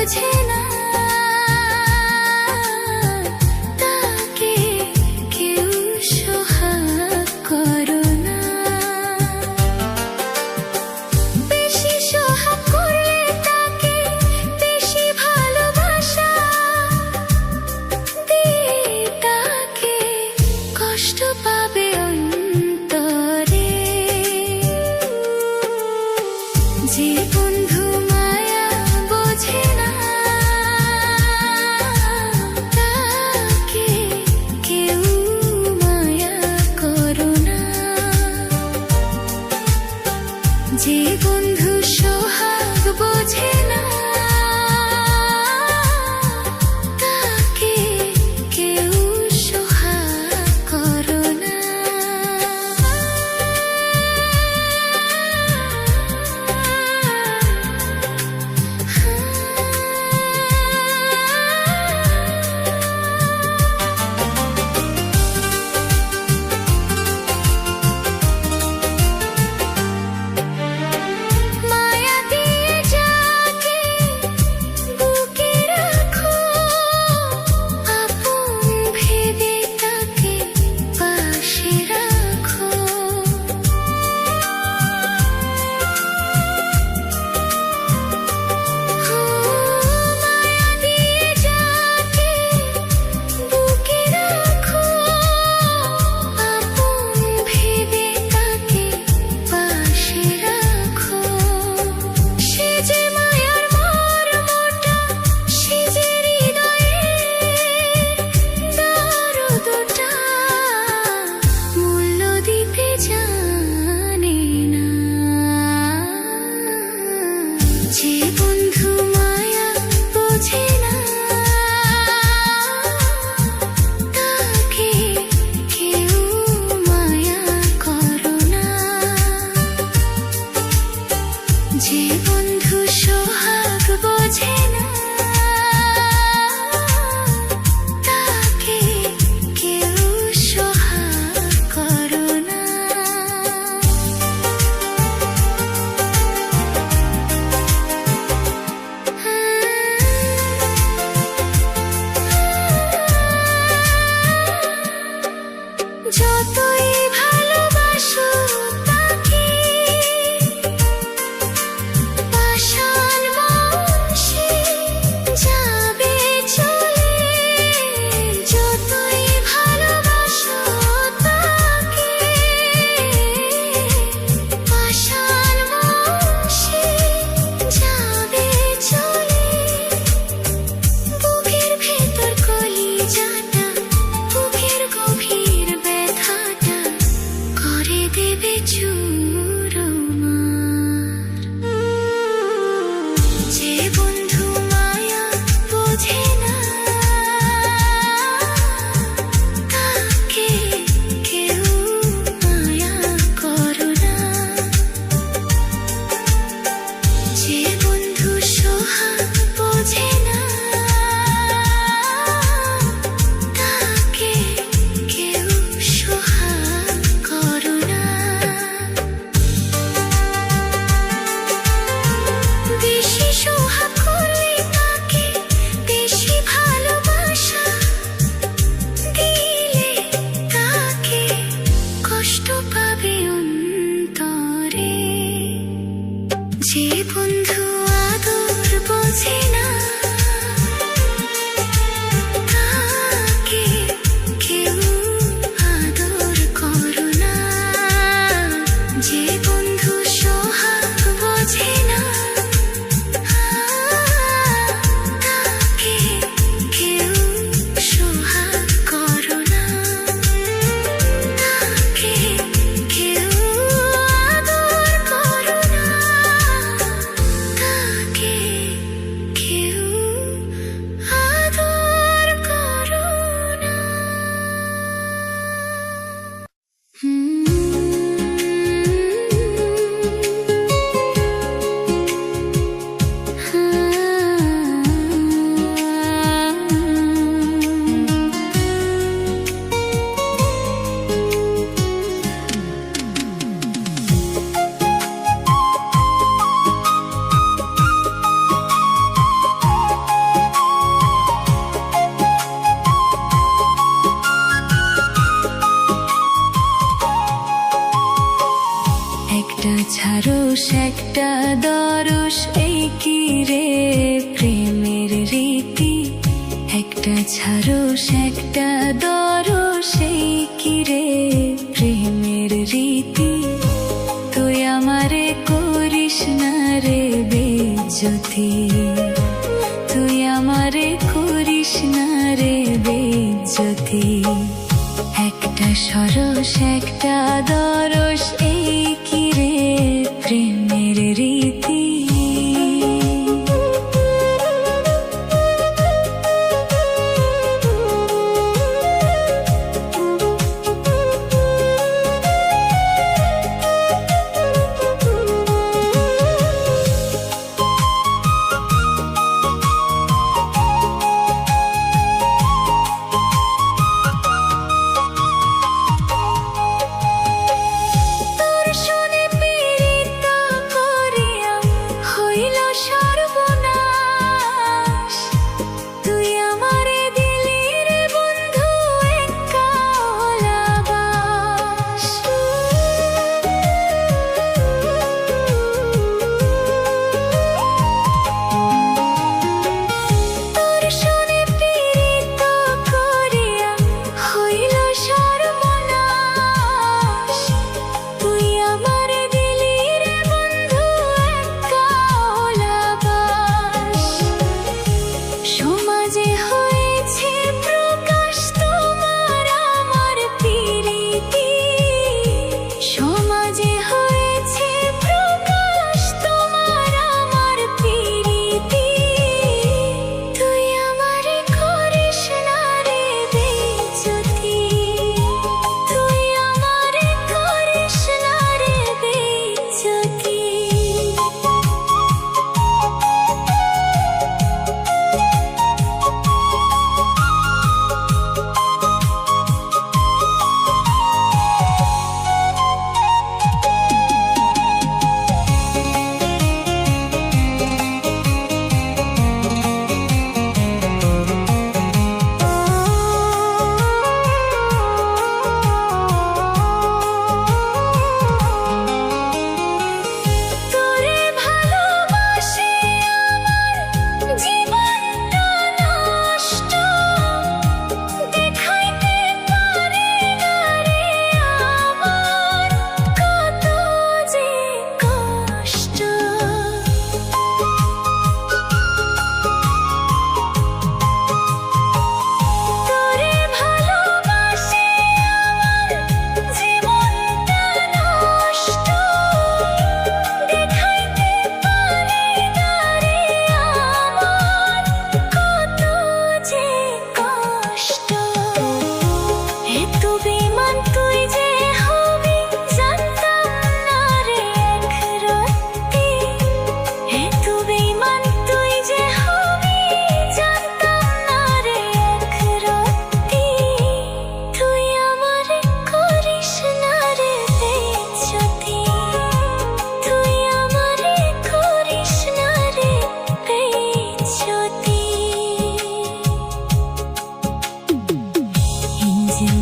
বোঝে না, তাকে কেউ সোহাগ করো না। বেশি সোহাগ করলে তাকে বেশি ভালোবাসা দিয়ে তাকে কষ্ট পাবে অন্তরে। যে বন্ধু মায়া বোঝে না, একটা দরস, এই কি রে প্রেমের রীতি। একটা ঝাড়স একটা দরস, এই কি রে প্রেমের রীতি। তুই আমারে করিস না রে বেজ্জতি, তুই আমারে করিস না রে বেজ্জতি। একটা সরস একটা দরস, এই কি রে প্রেমের রীতি।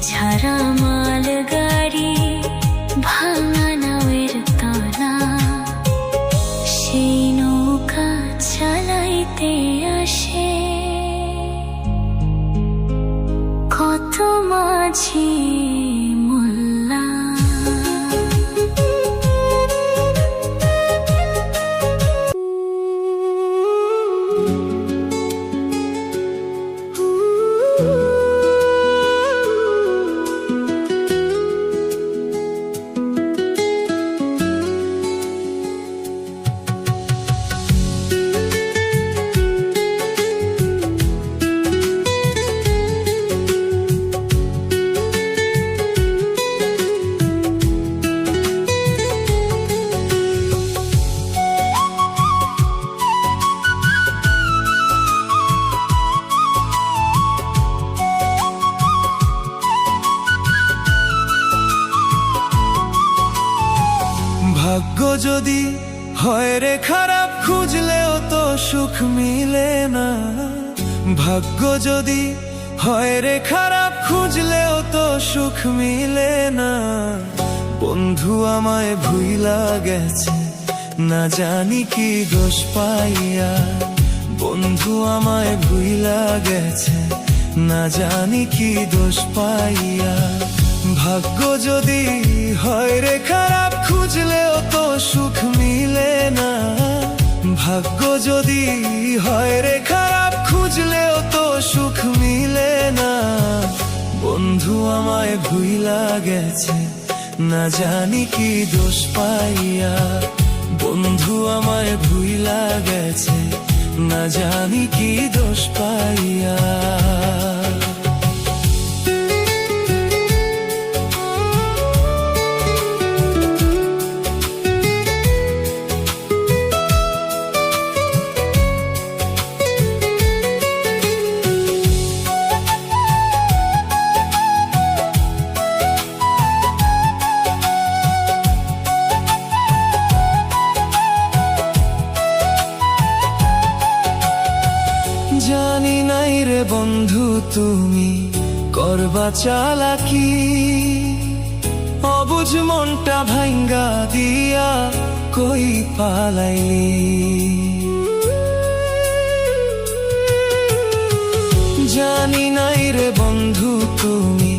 ছাড়া মাল গাড়ি ভাঙা নাওয়ের তলা, সেই নৌকা চালাইতে আসে কত মাঝি মোল্লা। ভাগ্য যদি হয় রে খারাপ, খুঁজলেও তো সুখ মিলে না। ভাগ্য যদি হয় রে খারাপ, খুঁজলেও তো সুখ মিলে না। বন্ধু আমায় ভুইলা গেছে, না জানি কি দোষ পাইয়া বন্ধু আমায় ভুইলা গেছে, না জানি কি দোষ পাইয়া। ভাগ্য যদি হয় রে খারাপ খুঁজলেও তো সুখ মিলে না, ভাগ্য যদি হয় রে খারাপ খুঁজলেও তো সুখ মিলে না। বন্ধু আমায় ভুইলা গেছে, না জানি কি দোষ পাইয়া। বন্ধু আমায় ভুইলা গেছে, না জানি কি দোষ পাইয়া। জানি নাই রে বন্ধু তুমি করবা চালাকি, অবুঝ মনটা ভাঙ্গা দিয়া কই পালাইলি। জানি নাই রে বন্ধু তুমি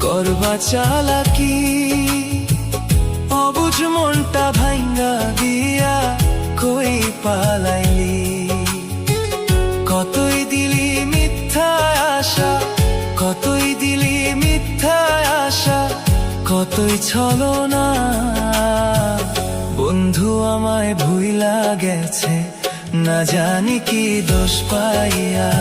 করবা চালাকি, অবুঝ মনটা ভাঙ্গা দিয়া কই পালাইলি। কতই দিলি মিথ্যা আশা, কতই দিলি মিথ্যা আশা, কতই ছলনা। বন্ধু আমায় ভুইলা গেছে, না জানি কি দোষ পাইয়া।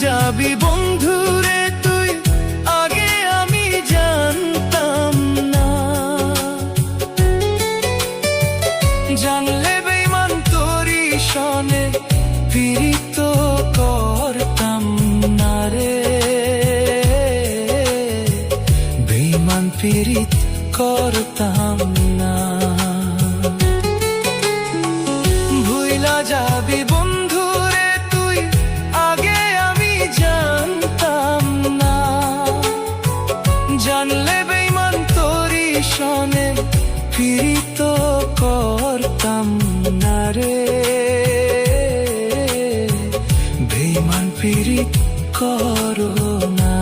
যাবি বন্ধুরে তুই আগে আমি জানতাম না, জানলে বেঈমান তোরি সনে পীড়িত করতাম না রে। বেঈমান পীড়িত করতাম না। ভুইলা যাবি বন্ধুরে তুই আগে জানতাম না, জানলে বেঈমান তোরি সনে পীড়িত করতাম না রে। বেঈমান পীড়িত করো না।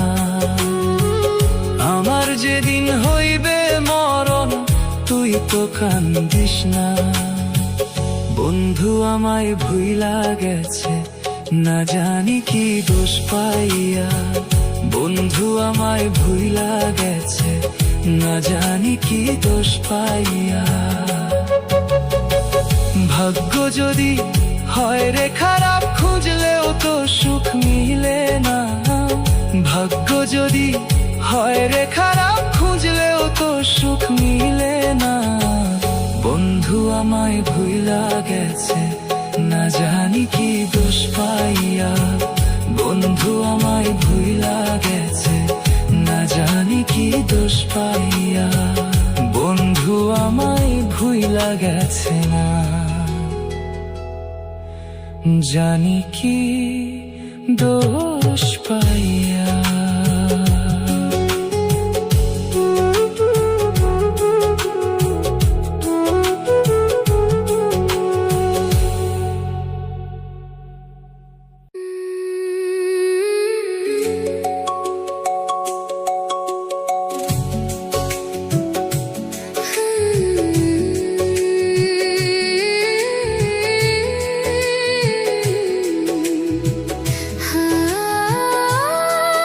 আমার যেদিন হইবে মরণ তুই তো কান্দিস না। বন্ধু আমায় ভুইলা গেছে, না জানি কি দোষ পাইয়া। বন্ধু আমায় ভুইলা গেছে, না জানি কি দোষ পাইয়া। ভাগ্য যদি হয় রে খারাপ খুঁজলেও তো সুখ মিলে না, ভাগ্য যদি হয় রে খারাপ খুঁজলেও তো সুখ মিলে না। বন্ধু আমায় ভুইলা গেছে, না জানি কি দোষ পাইয়া। বন্ধু আমায় ভুইলা গেছে, না জানি কি দোষ পাইয়া। বন্ধু আমায় ভুইলা গেছে, না জানি কি দোষ পাইয়া। हाँ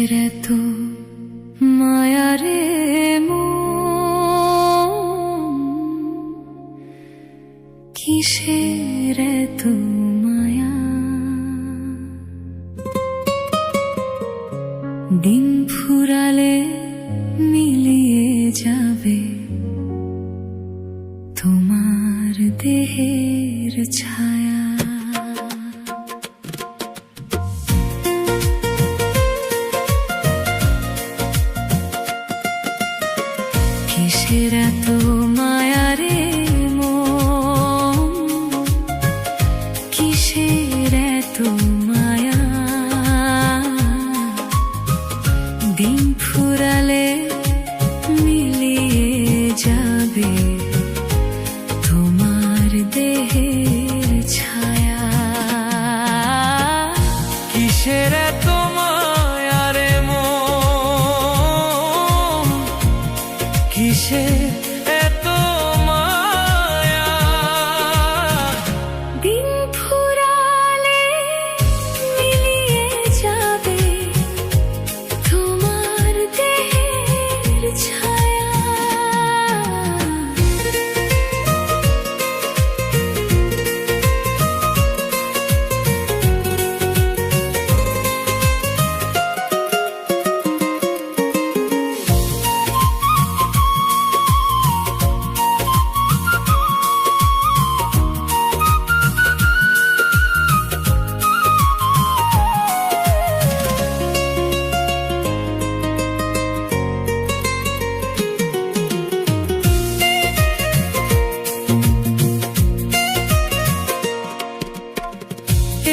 কিসের এত মায়ারে মন, কিসের এত মায়া। দিন ফুরালে মিলিয়ে যাবে তোমার দেহের ছায়া। কিসের এত মায়ারে মন, কিসের এত মায়া। দিন ফুরালে মিলিয়ে যাবে তোমার দেহের ছায়া। কিসের এত মায়ারে মন, কিসের এত মায়া। দিন ফুরালে মিলিয়ে যাবে তোমার দেহের ছায়া।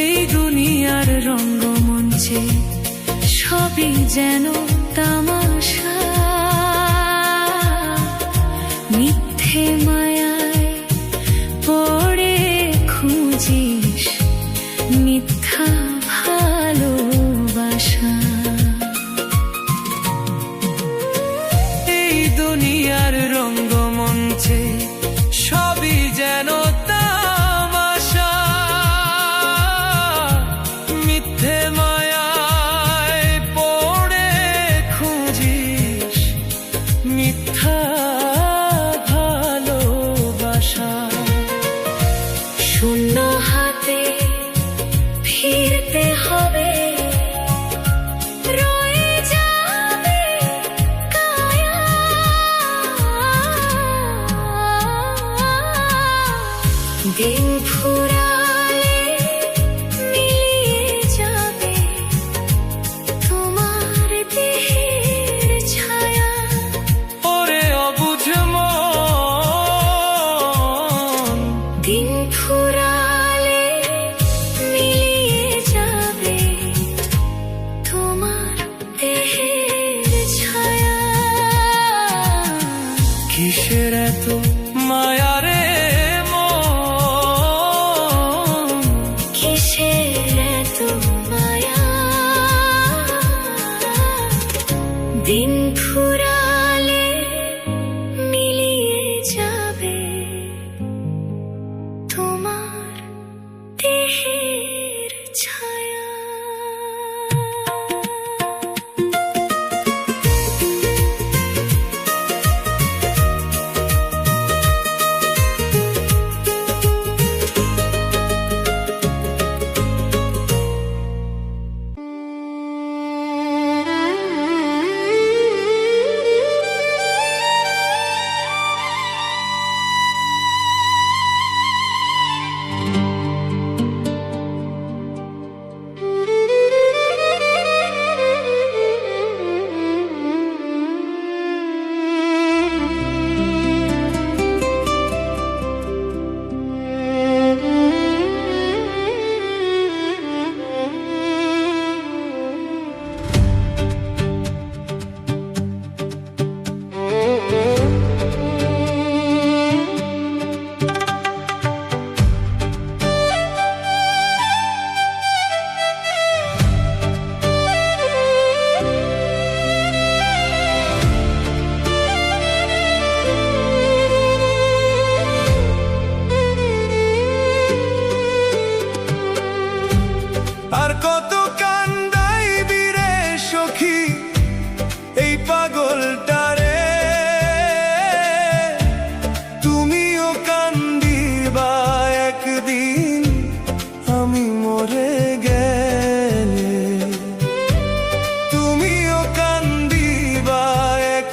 এই দুনিয়ার রঙ্গমঞ্চে সবই যেন তামাশা, মিথ্যে মায়ায় পড়ে খুঁজিস মিথ্যা ভালোবাসা। এই দুনিয়ার রঙ্গমঞ্চে সবই যেন তামাশা, মিথ্যে মায়ায় পড়ে খুঁজিস মিথ্যা ভালোবাসা। শূন্য হাতে ফিরতে হবে, রয়ে যাবে কায়া। দিন ফুরালে মিলিয়ে যাবে তোমার দেহের ছায়া। ওরে অবুঝ মন, দিন ফুরালে মিলিয়ে যাবে তোমার দেহের ছায়া। কিসের এত মায়ারে মন, কিসের এত মায়া। দিন ফুরালে মিলিয়ে যাবে তোমার দেহের ছায়া।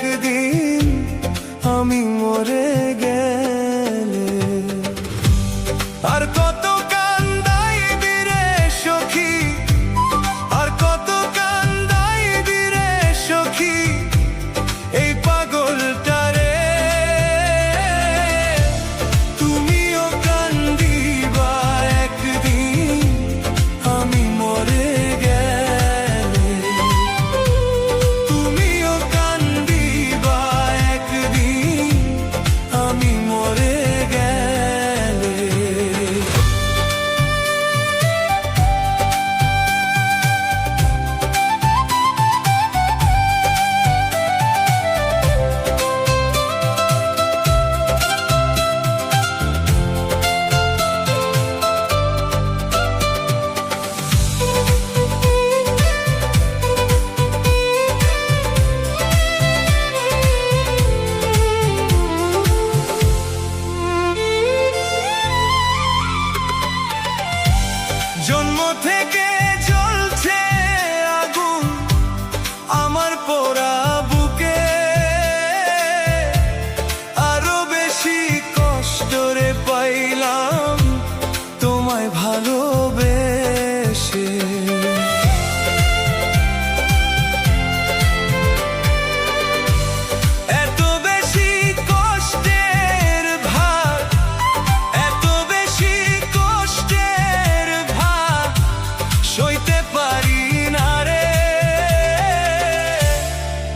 একদিন আমি মরে গেলে। আর কত কান্দাইবি রে সখী, আর কত কান্দাইবি রে সখী এই পাগলটারে। তুমিও কান্দিবা একদিন আমি মরে গেলে। তুমিও কান্দিবা একদিন আমি মরে গেলে। জন্ম থেকে জ্বলছে আগুন আমার পোড়া বুকে, আরো বেশি কষ্ট রে পাইলাম তোমায় ভালোবেসে। এত বেশি কষ্টের ভার, এত বেশি কষ্টের ভার সইতে পারি না রে।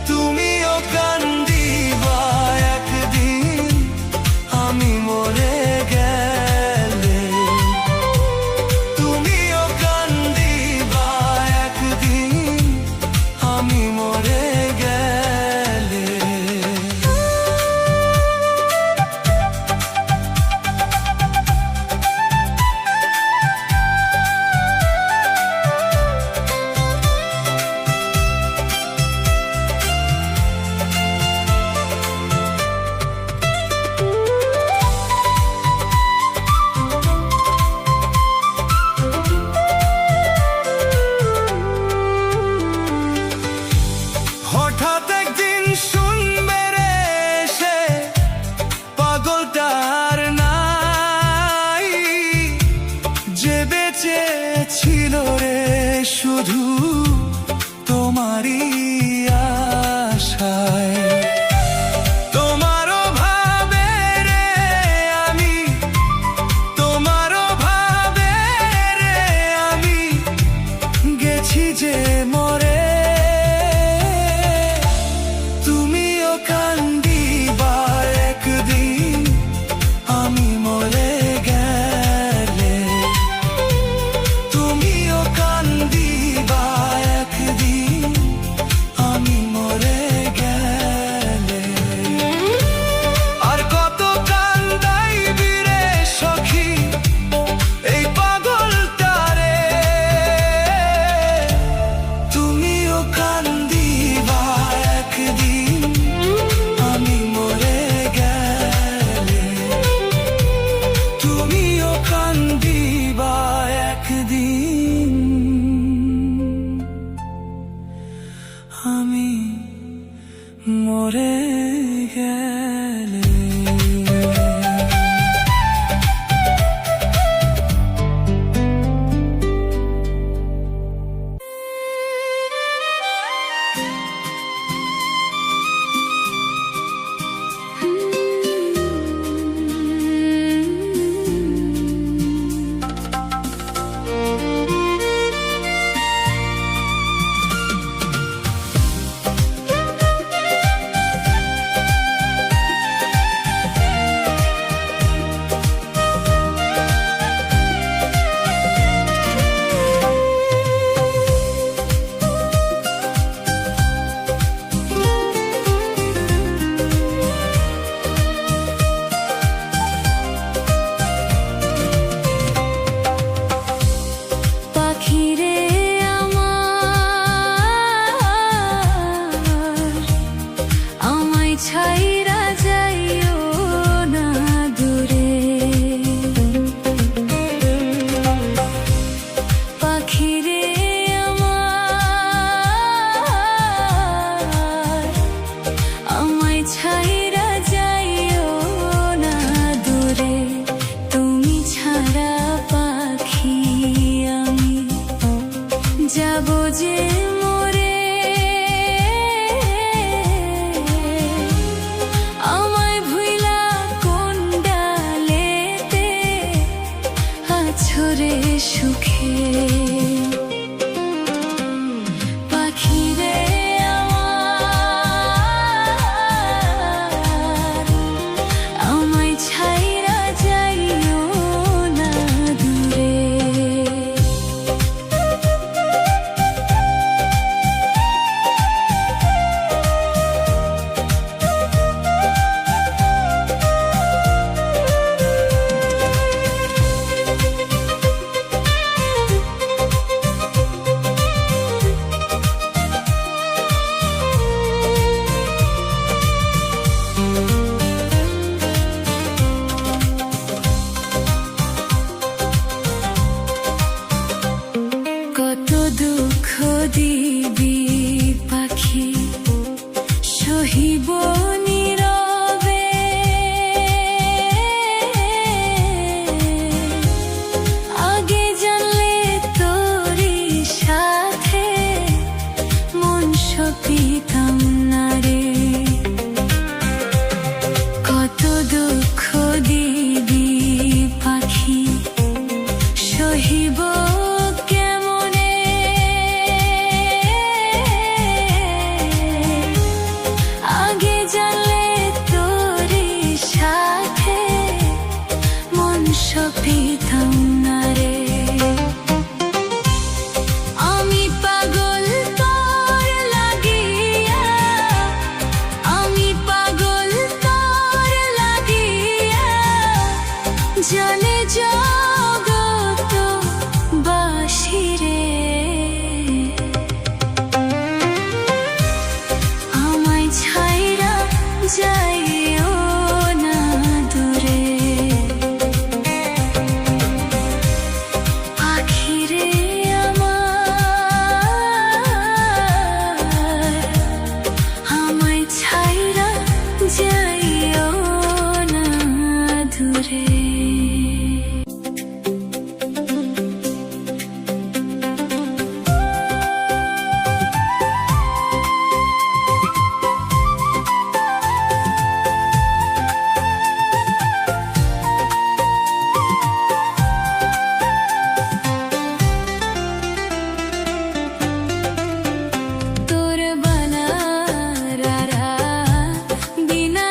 তুমিও কান্দিবা একদিন আমি মরে গেলে। তুমিও কান্দিবা একদিন আমি মরে গেলে। হঠাৎ একদিন শুনবে রে সে পাগলটার নাই, যে বেঁচে ছিল রে শুধু তোমারই আশায়। তোমারও ভাবে রে আমি, তোমারও ভাবে রে আমি গেছি যে মরে। তুমিও কান্দিবা একদিন আমি মরে গেলে। তুমিও কান্দিবা একদিন আমি মরে গেলে। আর কত কান্দাইবি রে সখী এই পাগলটারে। তুমিও কান্দিবা একদিন আমি মরে গেলে। তুমিও কান্দিবা একদিন আমি মরে গেলে। ছাইরা যাইও না দূরে, তুমি ছাড়া পাখি আমি যাব যে মরে। আমায় ভুইলা কোন ডালেতে আছরে সুখে। পাখিরে আমার, আমায় ছাইরা যাইও না দূরে। কত দুঃখ দিবি পাখি সহিব নীরবে, আগে জানলে তোরই সাথে মন সপিতাম না রে। কত দুঃখ দিবি পাখি সহিব কেমনে, আগে জানলে তোরই সাথে মন সপিতাম না রে। আমি পাগল তোর লাগিয়া, আমি পাগল তোর লাগিয়া, জানে জগত বাসিরে। আমায় ছাইরা যাইও না দূরে। পাখিরে আমার, আমায় ছাইরা যাইও না দূরে। তোর বালা রারা বিনা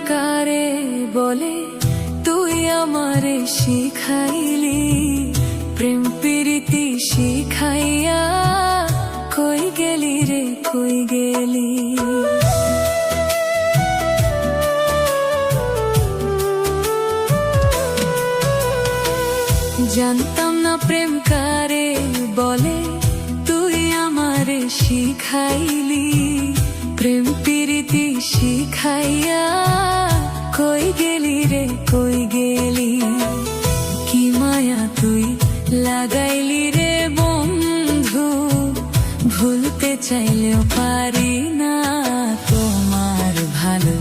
কারে বলে তুই আমারে শিখাইলি, প্রেম প্রীতি শিখাইয়া কই গেলি রে কই গেলি। জানতাম না প্রেম কারে বলে তুই আমারে শিখাইলি, প্রেম প্রীতি শিখাইয়া কই গেলি রে কই গেলি। কি মায়া তুই লাগাইলি রে বন্ধু, ভুলতে চাইলেও পারি না তোমার ভালো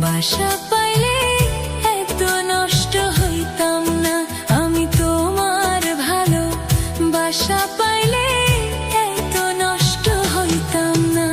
বাসা পাইলে এত নষ্ট হইতাম না। আমি তোমার ভালো বাসা পাইলে এত নষ্ট হইতাম না।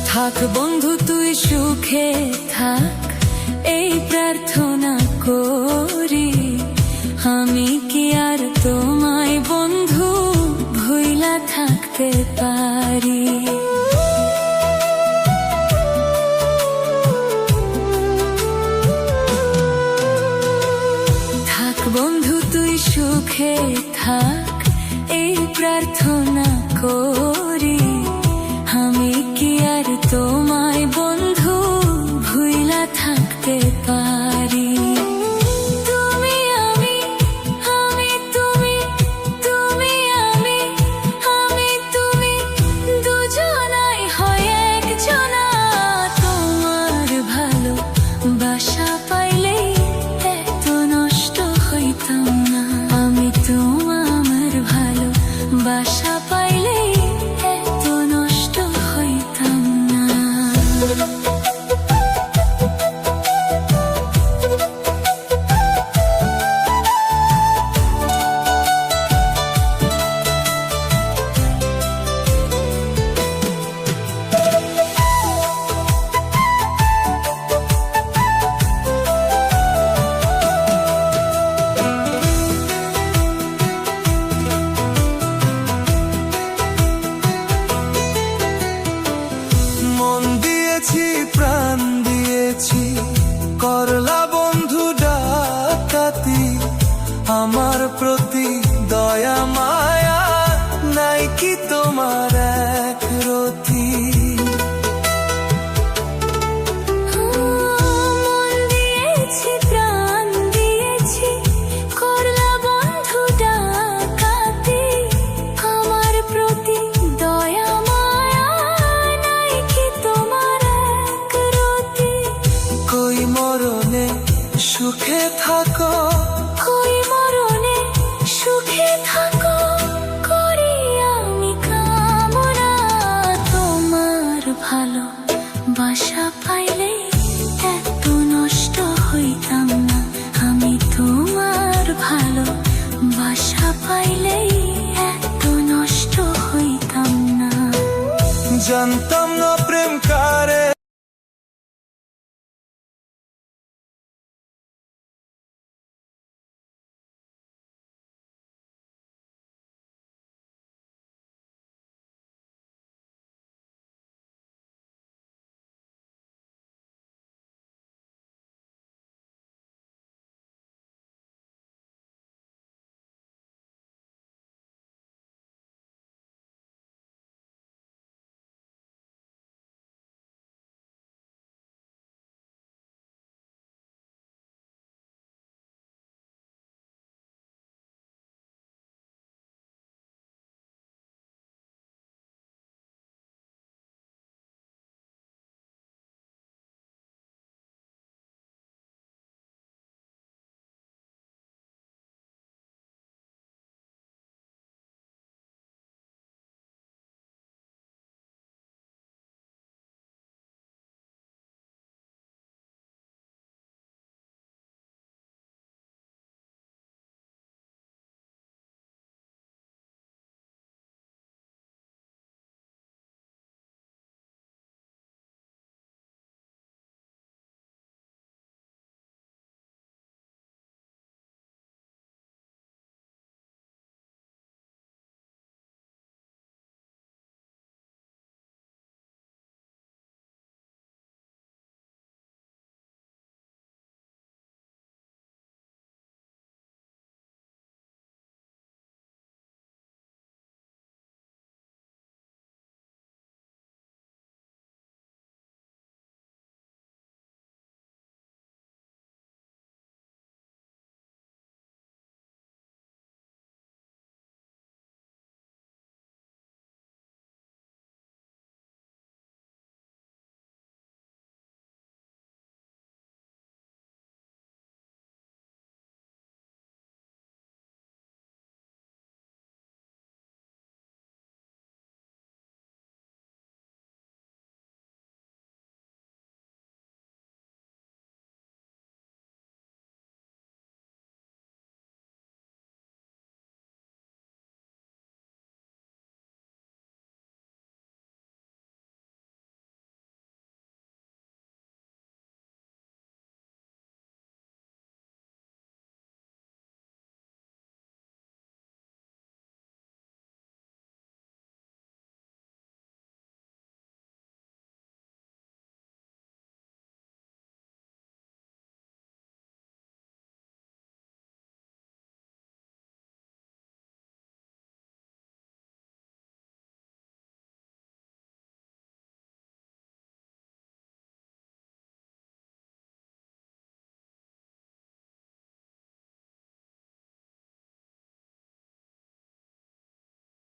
থাক বন্ধু তুই সুখে থাক, এই প্রার্থনা করি। আমি কি আর তোমায় বন্ধু ভুইলা থাকতে পারি। থাক বন্ধু তুই সুখে থাক, এই প্রার্থনা করি। আমি কি আর তোমায় বন্ধু ভুইলা থাকতে পারি। তুমি আমি আমি তুমি, তুমি আমি আমি তুমি, দুজনাই হয় একজনা। তোমার ভালো বাসা পাইলে এত নষ্ট হইতাম না। আমি তোমার ভালো বাসা পাইলে এত নষ্ট হইতাম না। মন দিয়েছি প্রাণ দিয়েছি, করলা বন্ধু ডাকাতি। আমার প্রতি দয়া মায়া নাই কি তোমার এক রতি। মন দিয়েছি প্রাণ দিয়েছি, করলা বন্ধু ডাকাতি। আমার প্রতি দয়া মায়া নাই কি তোমার এক রতি। কই মরণে সুখে থাকো, কই মরণে সুখে থাকো, করি আমি কামনা। তোমার ভালো বাসা পাইলে এত নষ্ট হইতাম না। আমি তোমার ভালো বাসা পাইলে এত নষ্ট হইতাম না। জানতাম না